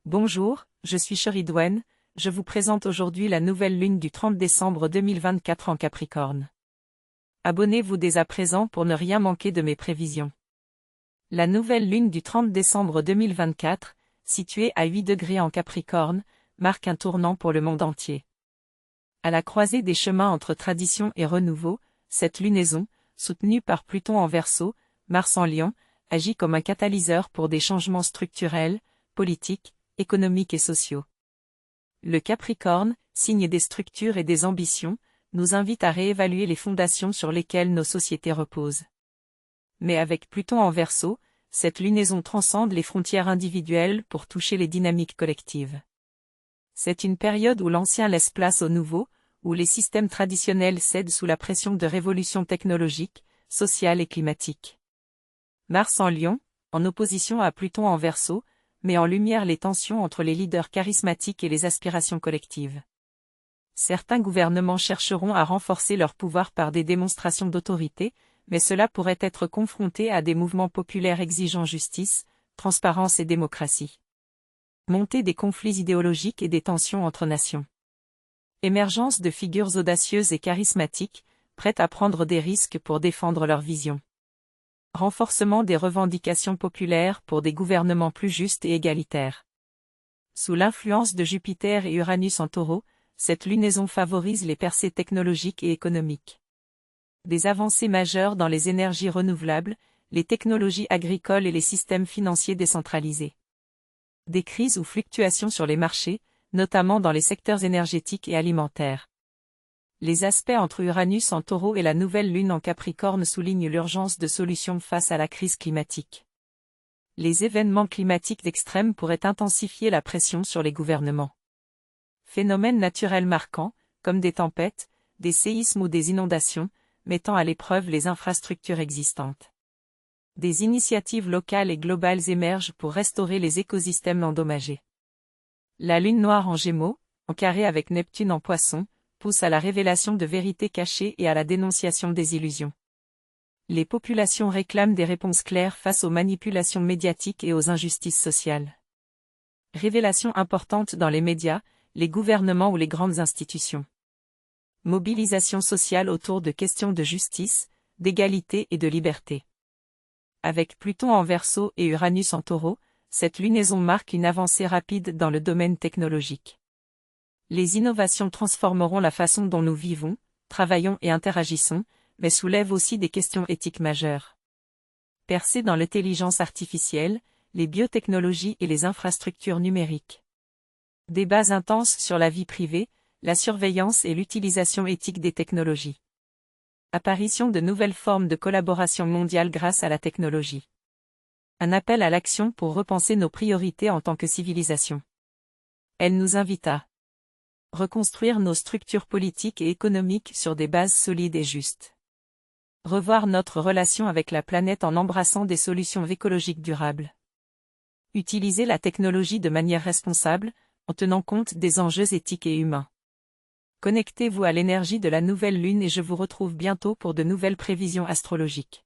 Bonjour, je suis Sheridwen, je vous présente aujourd'hui la nouvelle lune du 30 décembre 2024 en Capricorne. Abonnez-vous dès à présent pour ne rien manquer de mes prévisions. La nouvelle lune du 30 décembre 2024, située à 8 degrés en Capricorne, marque un tournant pour le monde entier. À la croisée des chemins entre tradition et renouveau, cette lunaison, soutenue par Pluton en Verseau, Mars en Lion, agit comme un catalyseur pour des changements structurels, politiques, économiques et sociaux. Le Capricorne, signe des structures et des ambitions, nous invite à réévaluer les fondations sur lesquelles nos sociétés reposent. Mais avec Pluton en Verseau, cette lunaison transcende les frontières individuelles pour toucher les dynamiques collectives. C'est une période où l'ancien laisse place au nouveau, où les systèmes traditionnels cèdent sous la pression de révolutions technologiques, sociales et climatiques. Mars en Lion, en opposition à Pluton en Verseau, met en lumière les tensions entre les leaders charismatiques et les aspirations collectives. Certains gouvernements chercheront à renforcer leur pouvoir par des démonstrations d'autorité, mais cela pourrait être confronté à des mouvements populaires exigeant justice, transparence et démocratie. Montée des conflits idéologiques et des tensions entre nations. Émergence de figures audacieuses et charismatiques, prêtes à prendre des risques pour défendre leur vision. Renforcement des revendications populaires pour des gouvernements plus justes et égalitaires. Sous l'influence de Jupiter et Uranus en Taureau, cette lunaison favorise les percées technologiques et économiques. Des avancées majeures dans les énergies renouvelables, les technologies agricoles et les systèmes financiers décentralisés. Des crises ou fluctuations sur les marchés, notamment dans les secteurs énergétiques et alimentaires. Les aspects entre Uranus en Taureau et la nouvelle lune en Capricorne soulignent l'urgence de solutions face à la crise climatique. Les événements climatiques extrêmes pourraient intensifier la pression sur les gouvernements. Phénomènes naturels marquants, comme des tempêtes, des séismes ou des inondations, mettant à l'épreuve les infrastructures existantes. Des initiatives locales et globales émergent pour restaurer les écosystèmes endommagés. La lune noire en Gémeaux, en carré avec Neptune en Poisson, pousse à la révélation de vérités cachées et à la dénonciation des illusions. Les populations réclament des réponses claires face aux manipulations médiatiques et aux injustices sociales. Révélations importantes dans les médias, les gouvernements ou les grandes institutions. Mobilisation sociale autour de questions de justice, d'égalité et de liberté. Avec Pluton en Verseau et Uranus en Taureau, cette lunaison marque une avancée rapide dans le domaine technologique. Les innovations transformeront la façon dont nous vivons, travaillons et interagissons, mais soulèvent aussi des questions éthiques majeures. Percées dans l'intelligence artificielle, les biotechnologies et les infrastructures numériques. Débats intenses sur la vie privée, la surveillance et l'utilisation éthique des technologies. Apparition de nouvelles formes de collaboration mondiale grâce à la technologie. Un appel à l'action pour repenser nos priorités en tant que civilisation. Elle nous invite à reconstruire nos structures politiques et économiques sur des bases solides et justes. Revoir notre relation avec la planète en embrassant des solutions écologiques durables. Utiliser la technologie de manière responsable, en tenant compte des enjeux éthiques et humains. Connectez-vous à l'énergie de la nouvelle lune et je vous retrouve bientôt pour de nouvelles prévisions astrologiques.